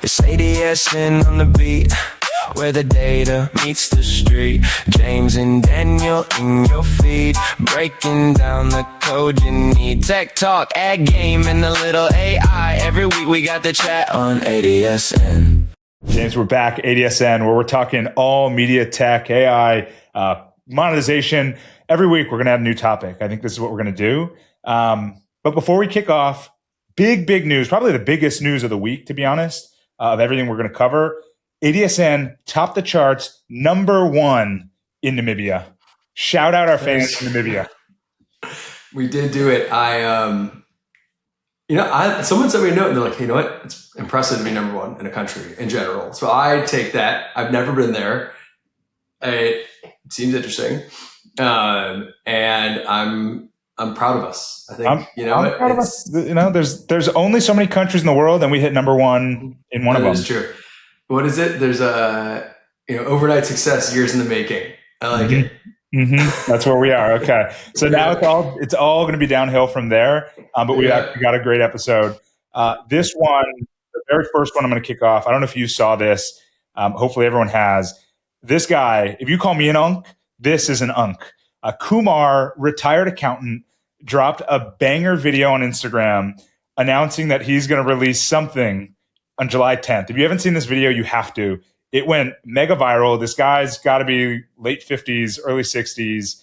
It's ADSN on the beat, where the data meets the street. James and Daniel in your feed, breaking down the code you need. Tech talk, ad game, and a little AI. Every week we got the chat on ADSN. James, we're back, ADSN, where we're talking all media tech, AI, monetization. Every week we're going to have a new topic. I think this is what we're going to do. But before we kick off, big news, probably the biggest news of the week, to be honest, of everything we're going to cover. ADSN topped the charts, #1 in Namibia. Shout out our fans in Namibia. We did do it. Someone sent me a note and they're like, hey, you know what? It's impressive to be #1 in a country in general. So I take that. I've never been there. It seems interesting. And I'm proud of us. I think, I'm proud of us. There's only so many countries in the world and we hit #1 in one of them. That is true. What is it? There's overnight success, years in the making. I like it. Mm-hmm. That's where we are. Okay. So now it's all going to be downhill from there. But we got a great episode. This one, the very first one I'm going to kick off. I don't know if you saw this. Hopefully everyone has. This guy, if you call me an unk, this is an unk. Kumar, retired accountant, dropped a banger video on Instagram announcing that he's going to release something on July 10th. If you haven't seen this video, you have to. It went mega viral. This guy's got to be late 50s, early 60s.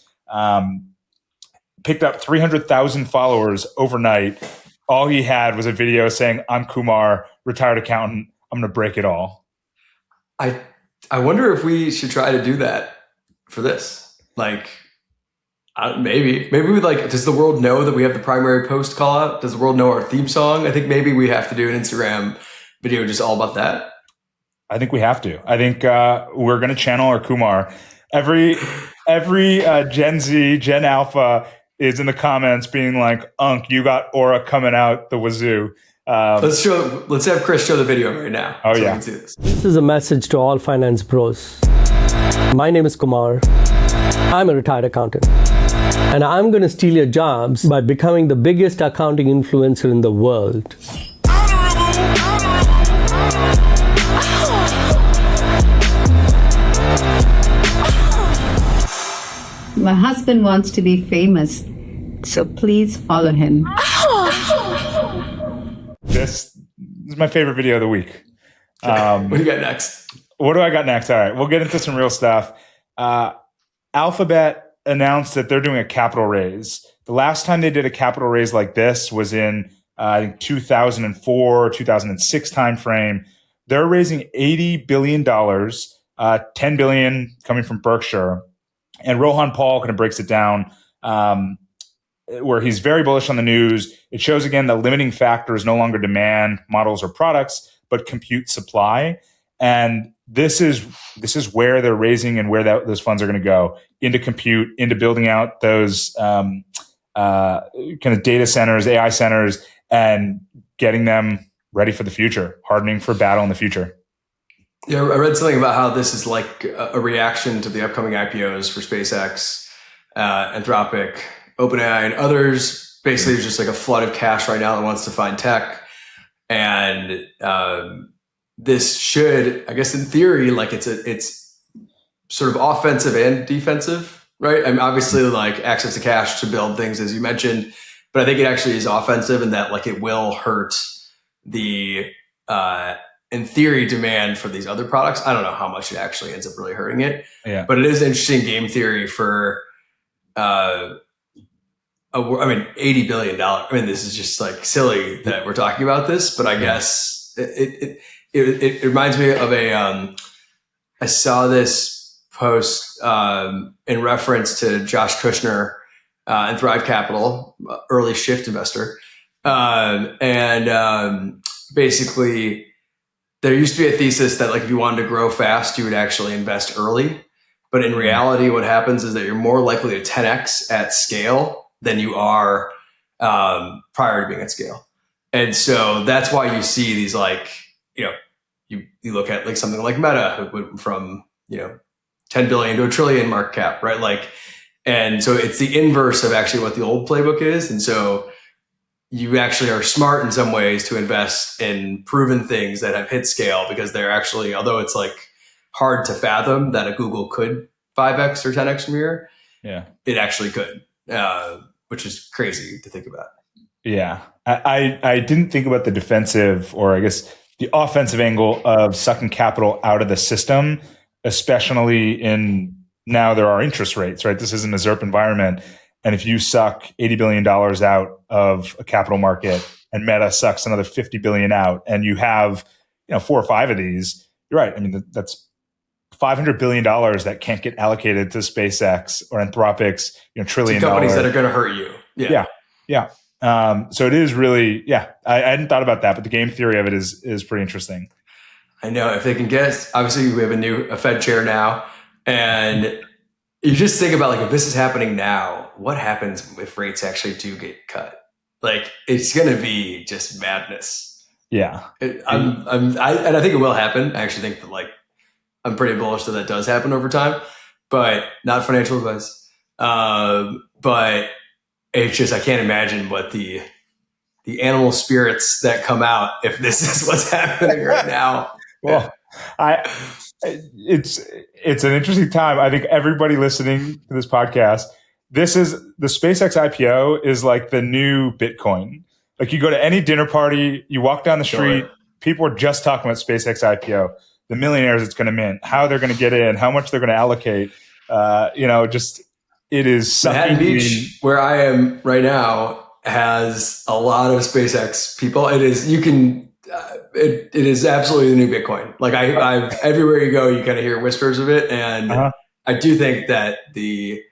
Picked up 300,000 followers overnight. All he had was a video saying, "I'm Kumar, retired accountant. I'm going to break it all." I wonder if we should try to do that for this. Maybe we does the world know that we have the primary post call out? Does the world know our theme song? I think maybe we have to do an Instagram video just all about that. I think we have to. I think we're going to channel our Kumar. Every Gen Z, Gen Alpha is in the comments being like, "Unk, you got aura coming out the wazoo." Let's have Chris show the video right now. Oh, so yeah. we can see this. This is a message to all finance bros. My name is Kumar. I'm a retired accountant. And I'm going to steal your jobs by becoming the biggest accounting influencer in the world. My husband wants to be famous, so please follow him. This is my favorite video of the week. What do you got next? What do I got next? All right, we'll get into some real stuff. Alphabet announced that they're doing a capital raise. The last time they did a capital raise like this was in, I think, 2004, 2006 timeframe. They're raising $80 billion, $10 billion coming from Berkshire. And Rohan Paul kind of breaks it down where he's very bullish on the news. It shows, again, the limiting factor is no longer demand, models, or products, but compute supply. And this is where they're raising and where those funds are going to go, into compute, into building out those kind of data centers, AI centers, and getting them ready for the future, hardening for battle in the future. Yeah, I read something about how this is like a reaction to the upcoming IPOs for SpaceX, Anthropic, OpenAI, and others. Basically, there's just like a flood of cash right now that wants to find tech. And this should, I guess in theory, it's sort of offensive and defensive, right? I mean, obviously like access to cash to build things, as you mentioned, but I think it actually is offensive in that it will hurt the, in theory, demand for these other products. I don't know how much it actually ends up really hurting it, but it is interesting game theory for, $80 billion. I mean, this is just silly that we're talking about this, but I guess it reminds me of I saw this post in reference to Josh Kushner and Thrive Capital, early shift investor. Basically, there used to be a thesis that if you wanted to grow fast, you would actually invest early. But in reality, what happens is that you're more likely to 10x at scale than you are prior to being at scale. And so that's why you see these you look at something like Meta, who went from 10 billion to $1 trillion market cap, right? And so it's the inverse of actually what the old playbook is. And so you actually are smart in some ways to invest in proven things that have hit scale, because they're actually, although it's like hard to fathom that a Google could 5x or 10x from here, it actually could, which is crazy to think about. Yeah. I didn't think about the defensive, or I guess the offensive angle of sucking capital out of the system, especially in now there are interest rates, right? This isn't a ZERP environment. And if you suck $80 billion out of a capital market and Meta sucks another 50 billion out, and you have, 4 or 5 of these, you're right. I mean, that's $500 billion that can't get allocated to SpaceX or Anthropic's, $1 trillion companies that are going to hurt you. Yeah. So it is really, I hadn't thought about that, but the game theory of it is pretty interesting. I know, if they can get, obviously we have a Fed chair now, and you just think about, like, if this is happening now, what happens if rates actually do get cut? Like, it's going to be just madness. Yeah. And I think it will happen. I actually think that, like, I'm pretty bullish that does happen over time, but not financial advice. But it's just, I can't imagine what the animal spirits that come out if this is what's happening right now. Well, it's an interesting time. I think everybody listening to this podcast, this is the SpaceX IPO is like the new Bitcoin. Like, you go to any dinner party, you walk down the street, people are just talking about SpaceX IPO, the millionaires it's going to mint, how they're going to get in, how much they're going to allocate. It is Manhattan Beach, where I am right now, has a lot of SpaceX people. It is, it is absolutely the new Bitcoin. Like, I everywhere you go, you kind of hear whispers of it. And I do think that the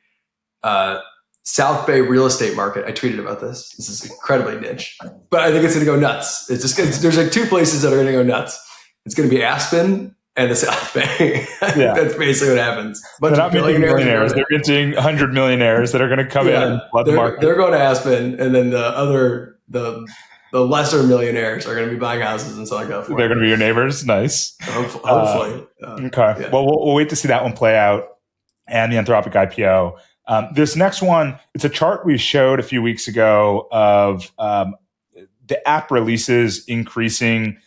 South Bay real estate market, I tweeted about this. This is incredibly niche, but I think it's going to go nuts. There's like 2 places that are going to go nuts. It's going to be Aspen and the South Bay. That's basically what happens. They're not minting millionaires. They're minting 100 millionaires that are going to come in and flood the market. They're going to Aspen, and then the lesser millionaires are going to be buying houses in Southern California. They're going to be your neighbors. Nice. Hopefully. Okay. Yeah. Well, we'll wait to see that one play out, and the Anthropic IPO. This next one, it's a chart we showed a few weeks ago of the app releases increasing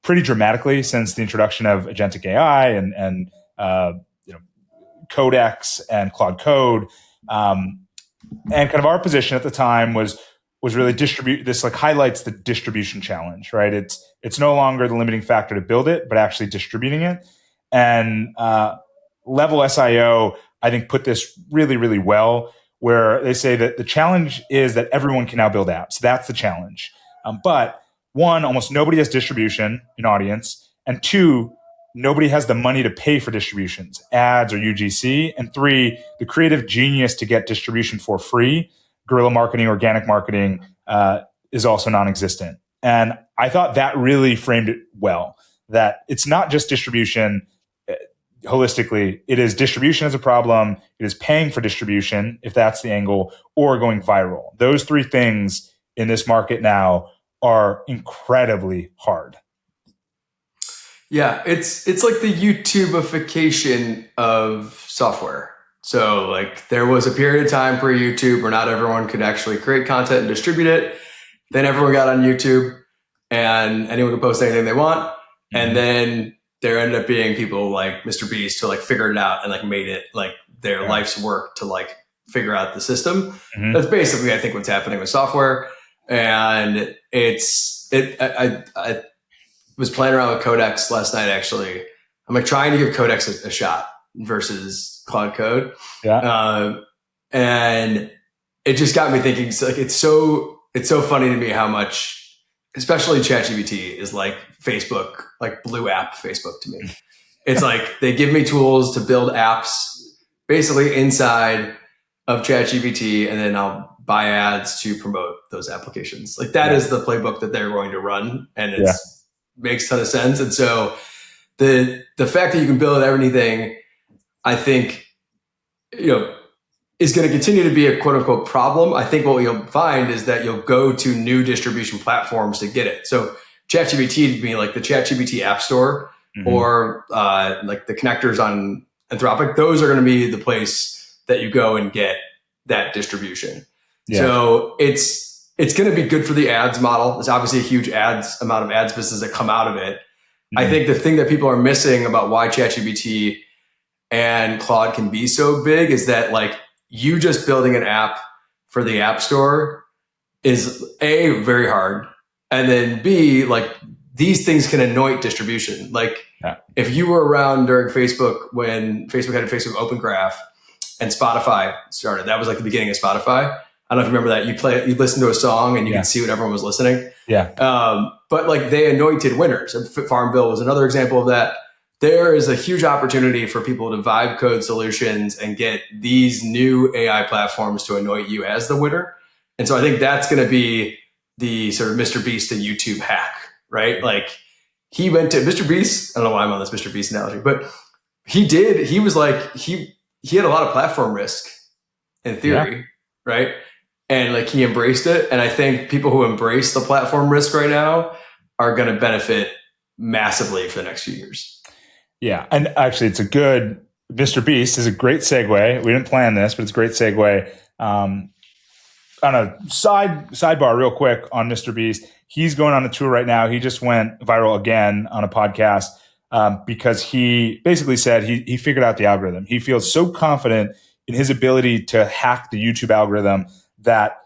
pretty dramatically since the introduction of agentic AI and Codex and Claude Code. And kind of our position at the time was really distribute. This like highlights the distribution challenge, right? It's no longer the limiting factor to build it, but actually distributing it. And Level SIO, I think, put this really, really well, where they say that the challenge is that everyone can now build apps. That's the challenge. But 1, almost nobody has distribution in audience. And 2, nobody has the money to pay for distributions, ads or UGC. And 3, the creative genius to get distribution for free, guerrilla marketing, organic marketing, is also non-existent. And I thought that really framed it well, that it's not just distribution holistically. It is distribution as a problem. It is paying for distribution, if that's the angle, or going viral. Those 3 things in this market now are incredibly hard. Yeah, it's like the YouTubeification of software. So, like, there was a period of time pre-YouTube where not everyone could actually create content and distribute it. Then everyone got on YouTube, and anyone could post anything they want. And then there ended up being people like Mr. Beast who like figured it out and like made it like their life's work to like figure out the system. That's basically, I think, what's happening with software. And I was playing around with Codex last night, actually. I'm like trying to give Codex a shot versus Claude Code. And it just got me thinking, so like, it's so funny to me how much, especially ChatGPT, is like Facebook, like blue app Facebook to me. It's like they give me tools to build apps basically inside of ChatGPT, and then I'll buy ads to promote those applications. Like that is the playbook that they're going to run, and it makes a ton of sense. And so the fact that you can build anything, I think, is going to continue to be a quote unquote problem. I think what you'll find is that you'll go to new distribution platforms to get it. So ChatGPT to me, like the ChatGPT App Store or like the connectors on Anthropic, those are going to be the place that you go and get that distribution. So it's it's going to be good for the ads model. There's obviously a huge amount of ads business that come out of it. Mm-hmm. I think the thing that people are missing about why ChatGPT and Claude can be so big is that like you just building an app for the App Store is A, very hard. And then B, like these things can anoint distribution. Like if you were around during Facebook, when Facebook had a Facebook Open Graph and Spotify started, that was like the beginning of Spotify. I don't know if you remember that. You listen to a song and you could see what everyone was listening. Yeah. But like they anointed winners. And Farmville was another example of that. There is a huge opportunity for people to vibe code solutions and get these new AI platforms to anoint you as the winner. And so I think that's going to be the sort of Mr. Beast to YouTube hack, right? Like he went to Mr. Beast. I don't know why I'm on this Mr. Beast analogy, but he was like, he had a lot of platform risk in theory, right? And like he embraced it. And I think people who embrace the platform risk right now are going to benefit massively for the next few years. Yeah. And actually it's Mr. Beast is a great segue. We didn't plan this, but it's a great segue. On a sidebar real quick on Mr. Beast, he's going on a tour right now. He just went viral again on a podcast because he basically said he figured out the algorithm. He feels so confident in his ability to hack the YouTube algorithm that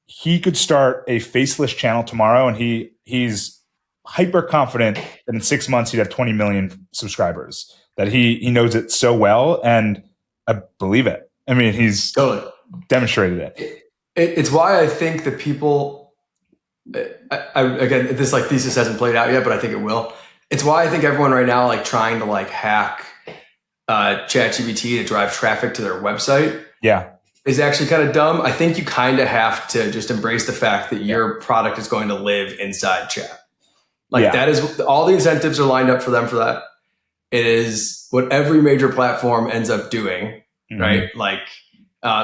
he could start a faceless channel tomorrow, and he's hyper confident that in 6 months he'd have 20 million subscribers. That he knows it so well, and I believe it. I mean, he's totally demonstrated it. It's why I think that people, again, this like thesis hasn't played out yet, but I think it will. It's why I think everyone right now like trying to like hack ChatGPT to drive traffic to their website. Yeah. Is actually kind of dumb. I think you kind of have to just embrace the fact that your product is going to live inside chat. Like that is all the incentives are lined up for them for that. It is what every major platform ends up doing, right? Like,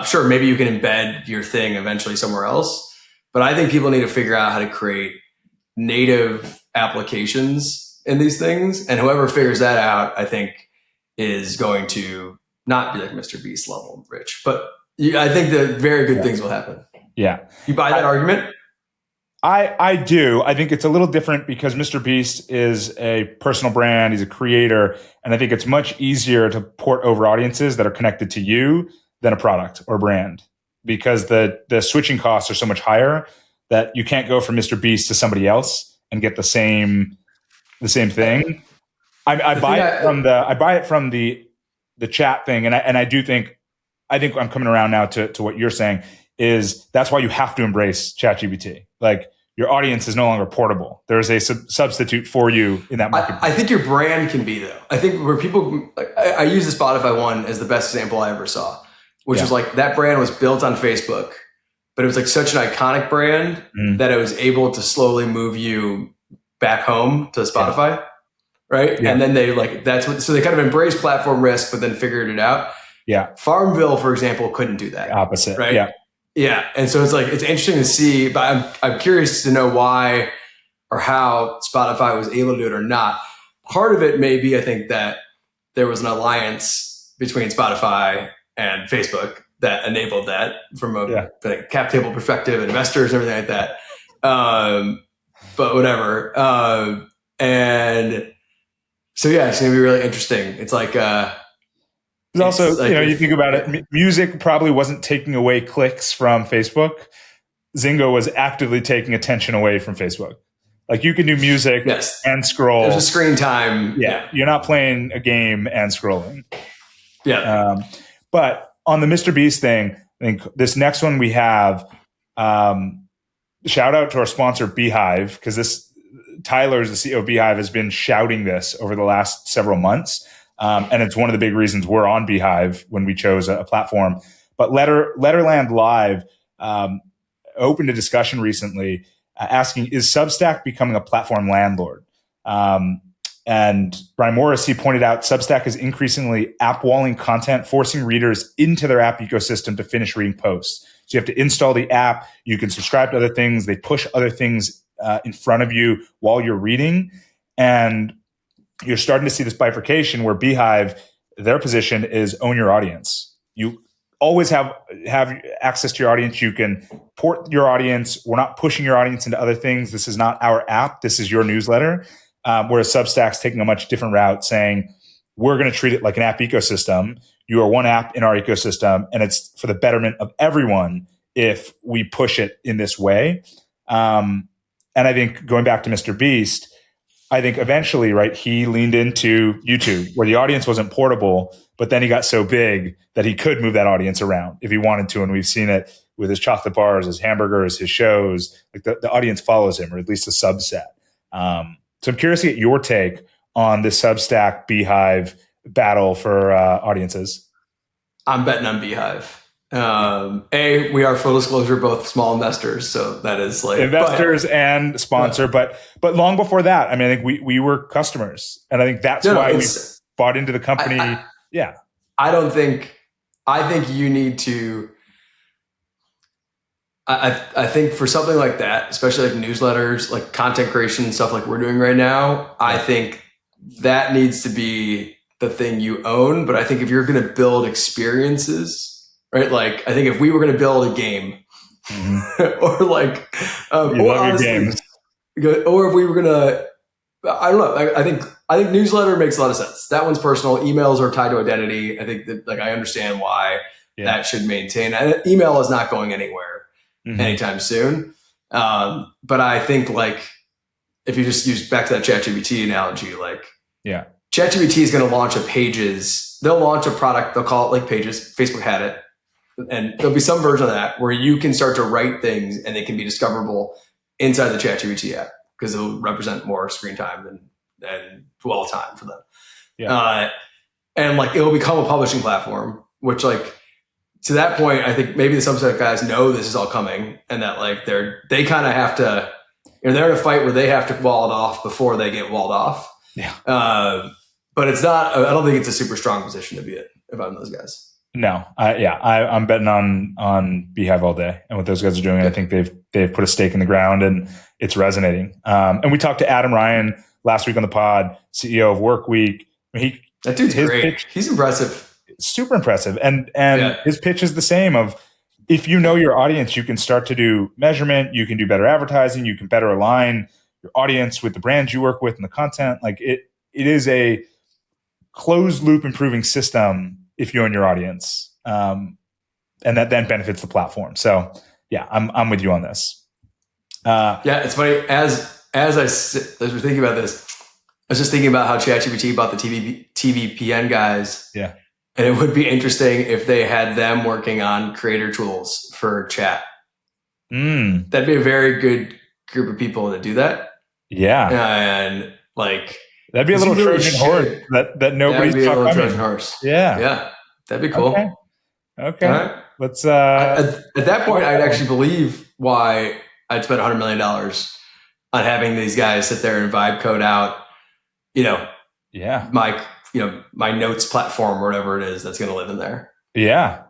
sure, maybe you can embed your thing eventually somewhere else, but I think people need to figure out how to create native applications in these things. And whoever figures that out, I think is going to not be like Mr. Beast level rich, but I think that very good things will happen. Yeah. You buy that argument? I do. I think it's a little different because Mr. Beast is a personal brand. He's a creator. And I think it's much easier to port over audiences that are connected to you than a product or brand, because the switching costs are so much higher that you can't go from Mr. Beast to somebody else and get the same thing. I buy it from the chat thing. And I think I'm coming around now to what you're saying is that's why you have to embrace ChatGPT. Like your audience is no longer portable. There's a substitute for you in that market. I think your brand can be though. I think where people, I use the Spotify one as the best example I ever saw, which is like that brand was built on Facebook, but it was like such an iconic brand that it was able to slowly move you back home to Spotify. Yeah. Right. Yeah. And then they so they kind of embraced platform risk, but then figured it out. Yeah. Farmville, for example, couldn't do that. Opposite. Right. Yeah. Yeah. And so it's like, it's interesting to see, but I'm curious to know why or how Spotify was able to do it or not. Part of it may be, I think, that there was an alliance between Spotify and Facebook that enabled that from a cap table perspective, investors and everything like that. But whatever. And so, yeah, it's going to be really interesting. It's like, It's also, like, you think about it, music probably wasn't taking away clicks from Facebook. Zynga was actively taking attention away from Facebook. Like you can do music and scroll. There's a screen time. Yeah. You're not playing a game and scrolling. Yeah. But on the Mr. Beast thing, I think this next one we have, shout out to our sponsor Beehive, because Tyler, the CEO of Beehive, has been shouting this over the last several months. And it's one of the big reasons we're on Beehive when we chose a platform. But Letterland Live opened a discussion recently asking, is Substack becoming a platform landlord? And Brian Morris, he pointed out Substack is increasingly app walling content, forcing readers into their app ecosystem to finish reading posts. So you have to install the app. You can subscribe to other things. They push other things in front of you while you're reading. And you're starting to see this bifurcation where Beehive, their position is own your audience. always have access to your audience. You can port your audience. We're not pushing your audience into other things. This is not our app. This is your newsletter. Whereas Substack's taking a much different route, saying we're going to treat it like an app ecosystem. You are one app in our ecosystem, and it's for the betterment of everyone if we push it in this way. And I think going back to Mr. Beast, I think eventually, right, he leaned into YouTube where the audience wasn't portable, but then he got so big that he could move that audience around if he wanted to. And we've seen it with his chocolate bars, his hamburgers, his shows. Like the audience follows him, or at least a subset. So I'm curious to get your take on this Substack Beehive battle for audiences. I'm betting on Beehive. We are, full disclosure, both small investors, so that is like investors and sponsor. But long before that, I mean, I think we were customers, and I think that's why we bought into the company. I think you need to. I think for something like that, especially like newsletters, like content creation and stuff like we're doing right now, I think that needs to be the thing you own. But I think if you're going to build experiences, right? Like, I think if we were going to build a game, or like, or honestly, games. Or if we were going to, I don't know. I think newsletter makes a lot of sense. That one's personal. Emails are tied to identity. I think that, like, I understand why that should maintain. And email is not going anywhere anytime soon. But I think, like, if you just use back to that ChatGPT analogy, like, ChatGPT is going to launch they'll launch a product. They'll call it like Pages. Facebook had it. And there'll be some version of that where you can start to write things and they can be discoverable inside the ChatGPT app because it'll represent more screen time than dwell time for them. And like it'll become a publishing platform, which, like, to that point, I think maybe the Substack guys know this is all coming and that, like, they kind of have to, they're in a fight where they have to wall it off before they get walled off. But it's not, I don't think it's a super strong position to be in if I'm those guys. No, I'm betting on Beehive all day, and what those guys are doing, I think they've put a stake in the ground, and it's resonating. And we talked to Adam Ryan last week on the pod, CEO of Workweek. That dude's great. He's impressive, super impressive, and his pitch is the same. Of if you know your audience, you can start to do measurement, you can do better advertising, you can better align your audience with the brands you work with and the content. Like it is a closed loop improving system if you own your audience, and that then benefits the platform. So I'm with you on this. It's funny. As we're thinking about this, I was just thinking about how ChatGPT bought the TVPN guys. Yeah. And it would be interesting if they had them working on creator tools for chat. That'd be a very good group of people to do that. Yeah. And like, that'd be a little Trojan horse that nobody's talking about. Trojan horse. Yeah. That'd be cool. Okay. Right. Let's. At that point, I'd actually believe why I'd spend $100 million on having these guys sit there and vibe code out, my notes platform or whatever it is that's going to live in there. Yeah.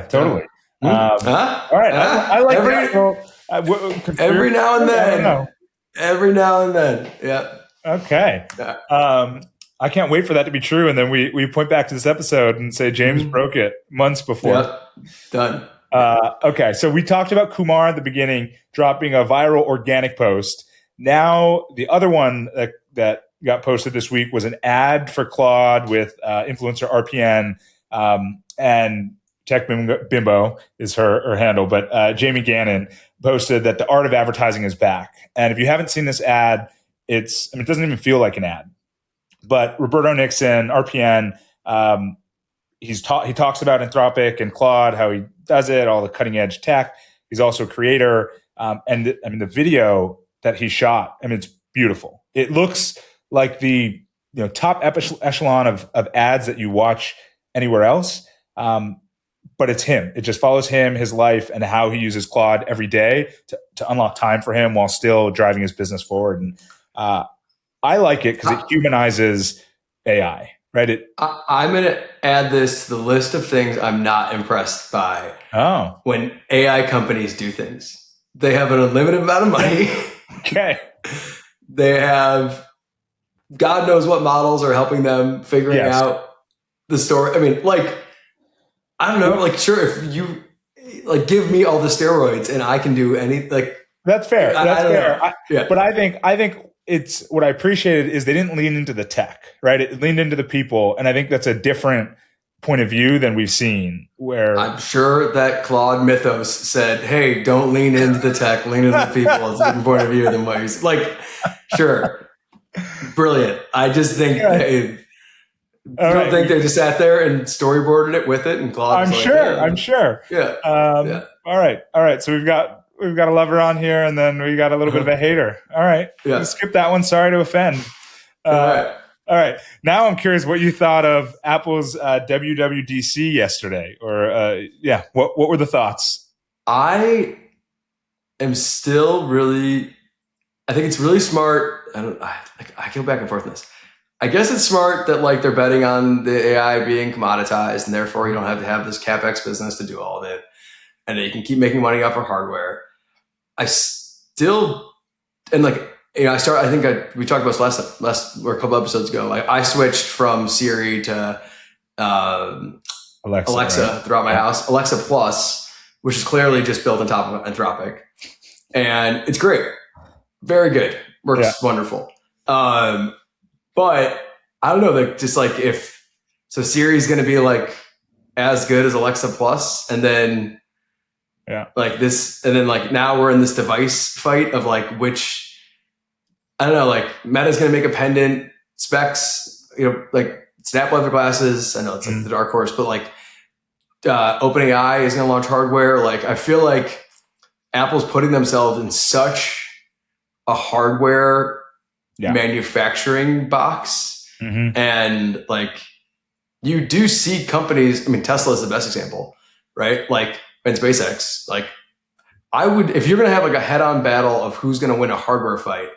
Totally. All right. I like that. Every now and then. Every now and then. Yeah. Okay. I can't wait for that to be true. And then we point back to this episode and say James broke it months before. Yep. Done. Okay. So we talked about Kumar at the beginning, dropping a viral organic post. Now, the other one that got posted this week was an ad for Claude with influencer RPN, and Tech Bimbo is her handle. But Jamie Gannon posted that the art of advertising is back. And if you haven't seen this ad, it doesn't even feel like an ad. But Roberto Nixon, RPN, he talks about Anthropic and Claude, how he does it, all the cutting edge tech. He's also a creator. The video that he shot, it's beautiful. It looks like the top echelon of ads that you watch anywhere else. But it's him. It just follows him, his life, and how he uses Claude every day to unlock time for him while still driving his business forward. And I like it because it humanizes AI, right? I'm going to add this to the list of things I'm not impressed by. Oh. When AI companies do things. They have an unlimited amount of money. Okay. They have God knows what models are helping them figuring out the story. I don't know. Like, sure, if you like give me all the steroids and I can do any like. That's fair. That's fair. Yeah. But I think it's what I appreciated is they didn't lean into the tech, right? It leaned into the people, and I think that's a different point of view than we've seen. Where I'm sure that Claude Mythos said, "Hey, don't lean into the tech, lean into the people." It's a different point of view than what he's like. Sure, brilliant. I just think I don't think they just sat there and storyboarded it with it, and Claude. I'm sure. Yeah. All right. So we've got a lover on here, and then we got a little bit of a hater. All right. Yeah. Let's skip that one. Sorry to offend. All right. Now I'm curious what you thought of Apple's WWDC yesterday, or what were the thoughts? I am still really. I think it's really smart. I go back and forth on this. I guess it's smart that like they're betting on the AI being commoditized, and therefore you don't have to have this CapEx business to do all of it, and that you can keep making money off of hardware. I still, and like, you know, we talked about this last or a couple episodes ago. Like I switched from Siri to Alexa right? Throughout my house. Alexa Plus, which is clearly just built on top of Anthropic, and it's great, very good, works wonderful. But I don't know, like just like Siri's going to be like as good as Alexa Plus, and then like this, and then like now we're in this device fight of like which, I don't know, like Meta's going to make a pendant, specs, you know, like snap leather glasses. I know it's like the dark horse, but like OpenAI is going to launch hardware. Like I feel like Apple's putting themselves in such a hardware manufacturing box. And like you do see companies, I mean, Tesla is the best example, right? Like, and SpaceX, like I would, if you're going to have like a head-on battle of who's going to win a hardware fight,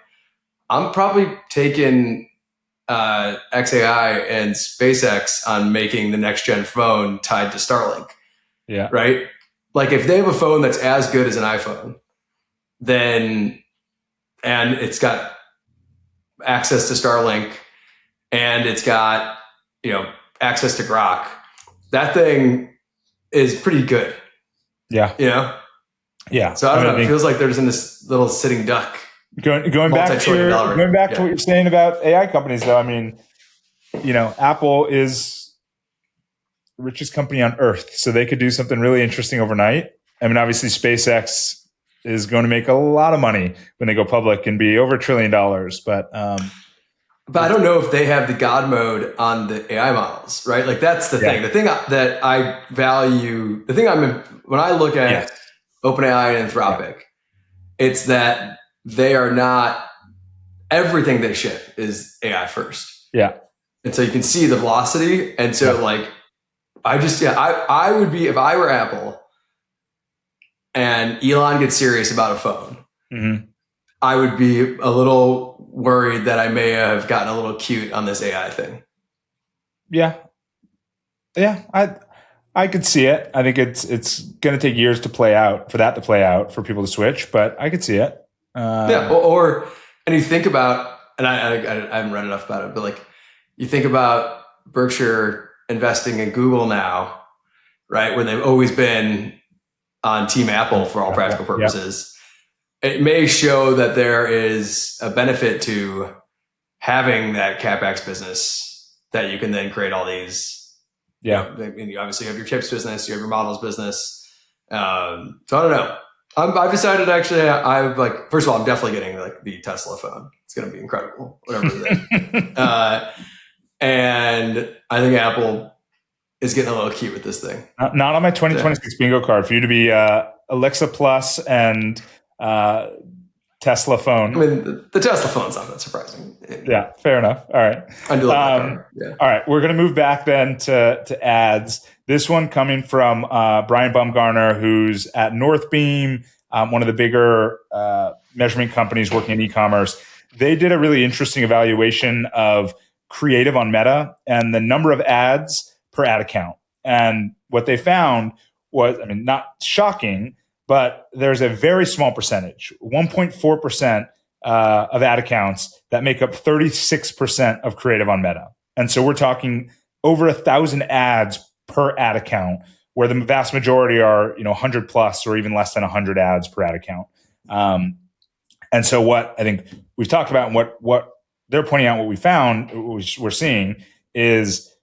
I'm probably taking XAI and SpaceX on making the next gen phone tied to Starlink. Yeah. Right. Like if they have a phone that's as good as an iPhone, then, and it's got access to Starlink, and it's got, you know, access to Grok, that thing is pretty good. Yeah. You know? Yeah. So I don't know. It feels like there's in this little sitting duck. Going back to what you're saying about AI companies, though, I mean, you know, Apple is the richest company on earth, so they could do something really interesting overnight. I mean, obviously, SpaceX is going to make a lot of money when they go public and be over $1 trillion. But I don't know if they have the God mode on the AI models, right? Like that's the thing. The thing that I value, when I look at OpenAI and Anthropic, it's that they are not, everything they ship is AI first. Yeah. And so you can see the velocity. And so like, I would be, if I were Apple and Elon gets serious about a phone, I would be a little worried that I may have gotten a little cute on this AI thing. Yeah. I could see it. I think it's going to take years to play out, for people to switch, but I could see it. And you think about, and I haven't read enough about it, but like you think about Berkshire investing in Google now, right? Where they've always been on Team Apple for all practical purposes. It may show that there is a benefit to having that CapEx business that you can then create all these. Yeah. You know, you obviously have your chips business, you have your models business. So I don't know. I've decided actually, I've like, first of all, I'm definitely getting like the Tesla phone. It's going to be incredible, whatever it is. And I think Apple is getting a little cute with this thing. Not on my 2026 bingo card for you to be Alexa Plus and Tesla phone. I mean, the Tesla phone's not that surprising. Yeah, fair enough. All right. I do like that car. Yeah. All right. We're going to move back then to ads. This one coming from Brian Baumgartner, who's at Northbeam, one of the bigger measurement companies working in e-commerce. They did a really interesting evaluation of creative on Meta and the number of ads per ad account. And what they found was, I mean, not shocking, but there's a very small percentage, 1.4% of ad accounts that make up 36% of creative on Meta. And so we're talking over 1,000 ads per ad account, where the vast majority are, 100 plus or even less than 100 ads per ad account. And so what I think we've talked about and what they're pointing out, what we found, what we're seeing is,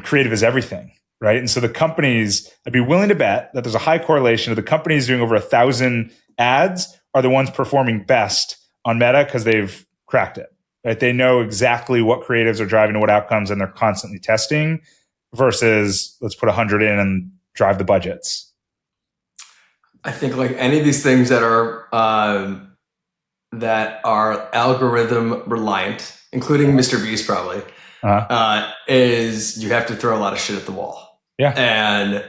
creative is everything, right? And so the companies, I'd be willing to bet that there's a high correlation of the companies doing over 1,000 ads are the ones performing best on Meta because they've cracked it, right? They know exactly what creatives are driving to what outcomes, and they're constantly testing versus let's put 100 in and drive the budgets. I think like any of these things that are algorithm reliant, including Mr. Beast probably, is you have to throw a lot of shit at the wall. Yeah. And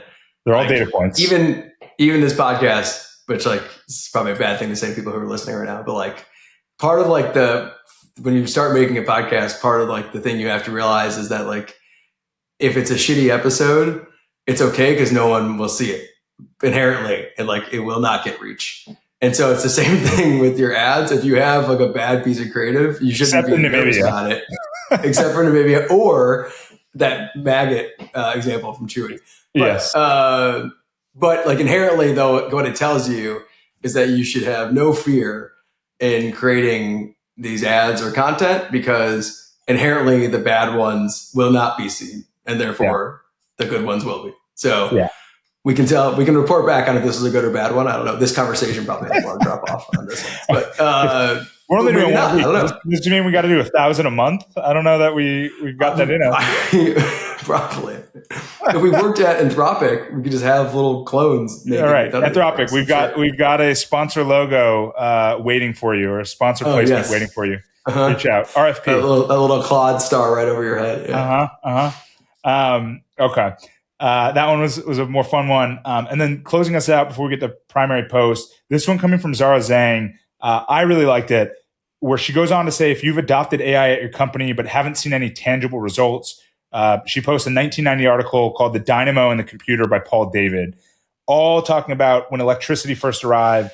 they're all data points. Even this podcast, which like it's probably a bad thing to say to people who are listening right now, but like part of like when you start making a podcast, part of like the thing you have to realize is that like if it's a shitty episode, it's okay because no one will see it inherently, and like it will not get reach. And so it's the same thing with your ads. If you have like a bad piece of creative, you shouldn't be nervous about it, except for Namibia or that maggot example from Chewy. Yes. But like inherently though, what it tells you is that you should have no fear in creating these ads or content because inherently the bad ones will not be seen and therefore the good ones will be. So we can report back on if this is a good or bad one. I don't know. This conversation probably has a lot of drop off on this one, but we're only doing one week. I don't know. Does it mean we got to do 1,000 a month? I don't know that we've got that in us. Probably. If we worked at Anthropic, we could just have little clones. All right, Anthropic. We've got a sponsor logo waiting for you, or a sponsor placement waiting for you. Reach out. RFP. A little Claude star right over your head. Yeah. Okay. That one was a more fun one. And then closing us out before we get the primary post, this one coming from Zara Zhang. I really liked it, where she goes on to say, if you've adopted AI at your company but haven't seen any tangible results, she posted a 1990 article called The Dynamo and the Computer by Paul David, all talking about when electricity first arrived,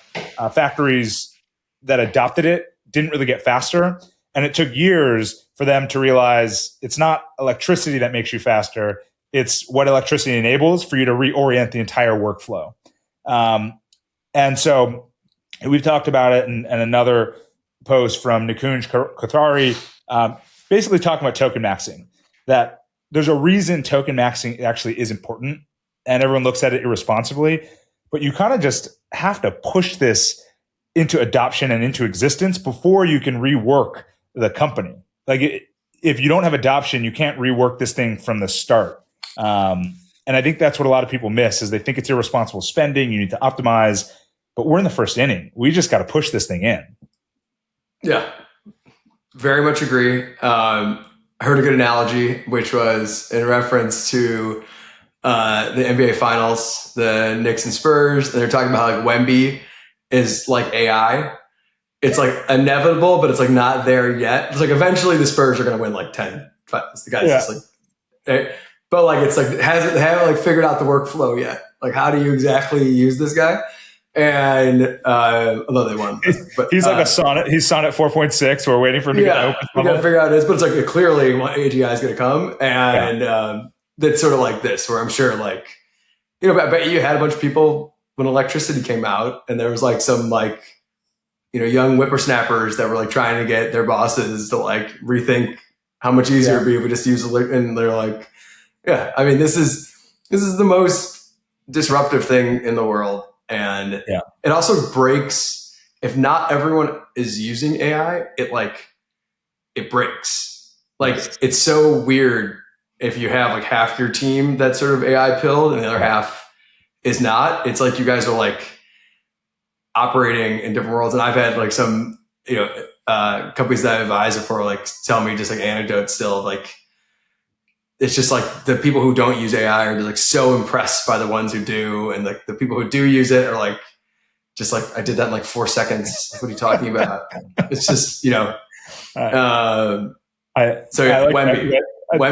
factories that adopted it didn't really get faster. And it took years for them to realize it's not electricity that makes you faster. It's what electricity enables for you to reorient the entire workflow. And so we've talked about it in another post from Nikunj Kothari, basically talking about token maxing, that there's a reason token maxing actually is important and everyone looks at it irresponsibly, but you kind of just have to push this into adoption and into existence before you can rework the company. Like if you don't have adoption, you can't rework this thing from the start. And I think that's what a lot of people miss is they think it's irresponsible spending. You need to optimize, but we're in the first inning. We just got to push this thing in. Yeah, very much agree. I heard a good analogy, which was in reference to the NBA Finals, the Knicks and Spurs. And they're talking about like Wemby is like AI. It's like inevitable, but it's like not there yet. It's like eventually the Spurs are going to win like 10 fights. The guy's just like, but like it's like haven't like figured out the workflow yet. Like how do you exactly use this guy? And although they won, but he's like a Sonnet. He's Sonnet 4.6. We're waiting for him to get open. We got to figure out this, but it's like clearly AGI is going to come, and that's sort of like this, where I'm sure like I bet you had a bunch of people when electricity came out, and there was like some like young whippersnappers that were like trying to get their bosses to like rethink how much easier it'd be if we just use and they're like, I mean this is the most disruptive thing in the world. And it also breaks, if not everyone is using AI, it breaks. Like it's so weird if you have like half your team that's sort of AI pilled and the other half is not. It's like you guys are like operating in different worlds. And I've had like some, companies that I advise for like tell me just like anecdotes still like, it's just like the people who don't use AI are just like so impressed by the ones who do. And like the people who do use it are like, just like, I did that in like 4 seconds. What are you talking about? It's just, Wemby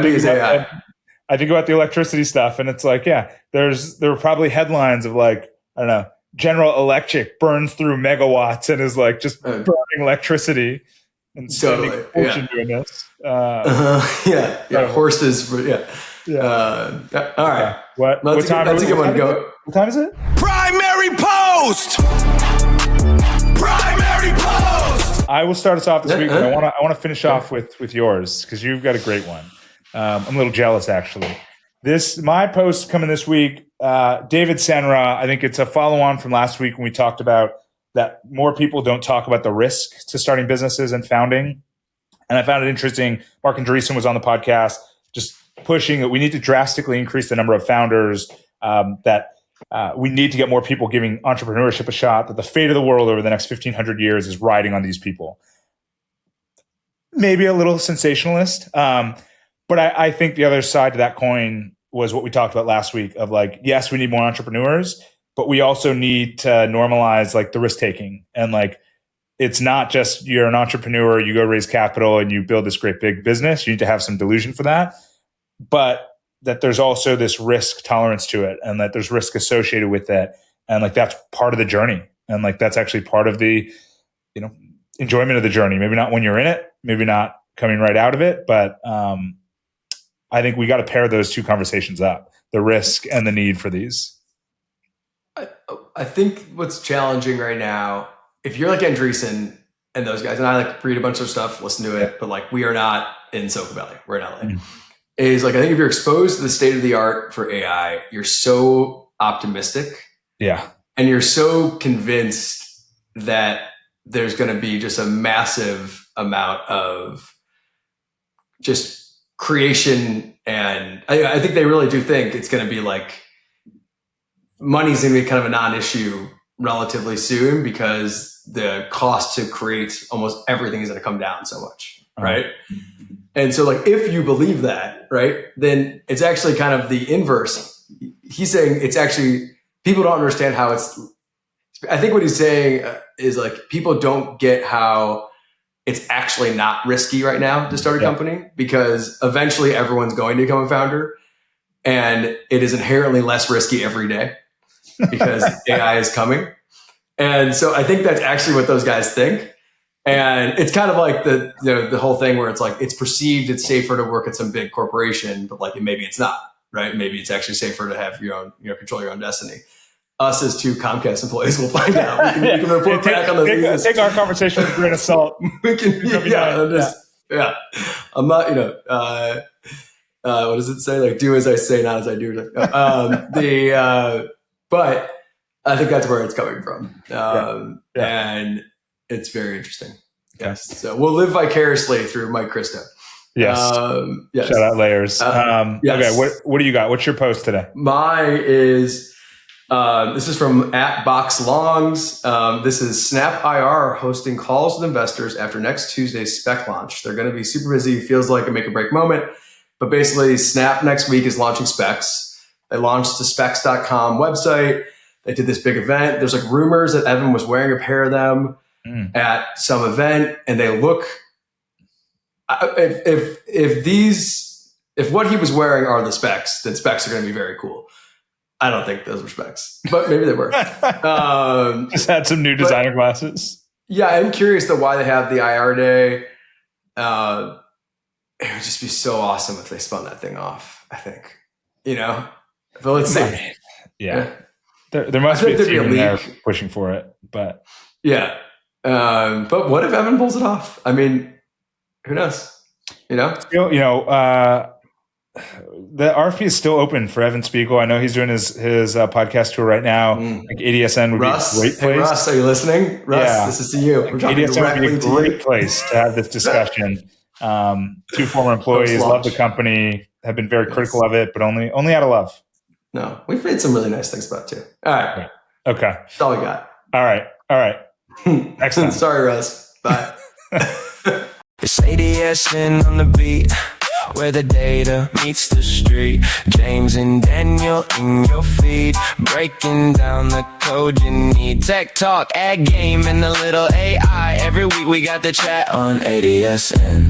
is AI. I think about the electricity stuff and it's like, there were probably headlines of like, I don't know, General Electric burns through megawatts and is like just burning electricity. And spending a fortune doing this. Horses. All right. What time? That's a good one. Go. What time is it? Primary post! Primary post! I will start us off this week. But I want to finish off with yours because you've got a great one. I'm a little jealous actually. My post coming this week. David Senra. I think it's a follow on from last week when we talked about that more people don't talk about the risk to starting businesses and founding. And I found it interesting. Mark Andreessen was on the podcast just pushing that we need to drastically increase the number of founders, that we need to get more people giving entrepreneurship a shot, that the fate of the world over the next 1,500 years is riding on these people. Maybe a little sensationalist, but I think the other side to that coin was what we talked about last week of like, yes, we need more entrepreneurs, but we also need to normalize like the risk taking. And like, it's not just you're an entrepreneur, you go raise capital and you build this great big business. You need to have some delusion for that, but that there's also this risk tolerance to it and that there's risk associated with it. And like, that's part of the journey. And like, that's actually part of the, enjoyment of the journey. Maybe not when you're in it, maybe not coming right out of it, but I think we got to pair those two conversations up, the risk and the need for these. I think what's challenging right now, if you're like Andreessen and those guys, and I like read a bunch of stuff, listen to it, but like we are not in Silicon Valley, we're in LA. Is like, I think if you're exposed to the state of the art for AI, you're so optimistic. Yeah. And you're so convinced that there's going to be just a massive amount of just creation. And I think they really do think it's going to be like money's going to be kind of a non-issue relatively soon because the cost to create almost everything is going to come down so much. Right. And so like, if you believe that, right, then it's actually kind of the inverse. He's saying it's actually, people don't understand how I think what he's saying is like, people don't get how it's actually not risky right now to start a company because eventually everyone's going to become a founder and it is inherently less risky every day because AI is coming. And so I think that's actually what those guys think. And it's kind of like the whole thing where it's like, it's perceived it's safer to work at some big corporation, but like maybe it's not, right? Maybe it's actually safer to have your own, control your own destiny. Us as two Comcast employees will find out. We can report back on the take our conversation with a grain of salt. We can, I'm not, what does it say? Like, do as I say, not as I do. But I think that's where it's coming from. And it's very interesting. Yes. So we'll live vicariously through Mike Christo. Yes. Yes. Shout out Layers. Yes. Okay. What do you got? What's your post today? Mine is, this is from @BoxLongs. This is Snap IR hosting calls with investors after next Tuesday's spec launch. They're going to be super busy. Feels like a make or break moment. But basically, Snap next week is launching Specs. They launched the specs.com website. They did this big event. There's like rumors that Evan was wearing a pair of them at some event, and they look. If what he was wearing are the Specs, then Specs are going to be very cool. I don't think those were Specs, but maybe they were. Just had some new designer glasses. Yeah, I'm curious though why they have the IR day. It would just be so awesome if they spun that thing off. I think, but let's see. Yeah. There must be a team in there pushing for it, but yeah. But what if Evan pulls it off? I mean, who knows? Still, the RFP is still open for Evan Spiegel. I know he's doing his podcast tour right now. Like ADSN would be a great place. Hey, Russ, are you listening? Russ, this is to you. We're talking ADSN would be a great place to have this discussion. Two former employees love the company, have been very critical of it, but only out of love. No, we've made some really nice things about it too. All right. Okay. That's all we got. All right. Next time. Sorry, Russ. Bye. It's ADSN on the beat, where the data meets the street. James and Daniel in your feed, breaking down the code you need. Tech talk, ad game, and a little AI. Every week we got the chat on ADSN.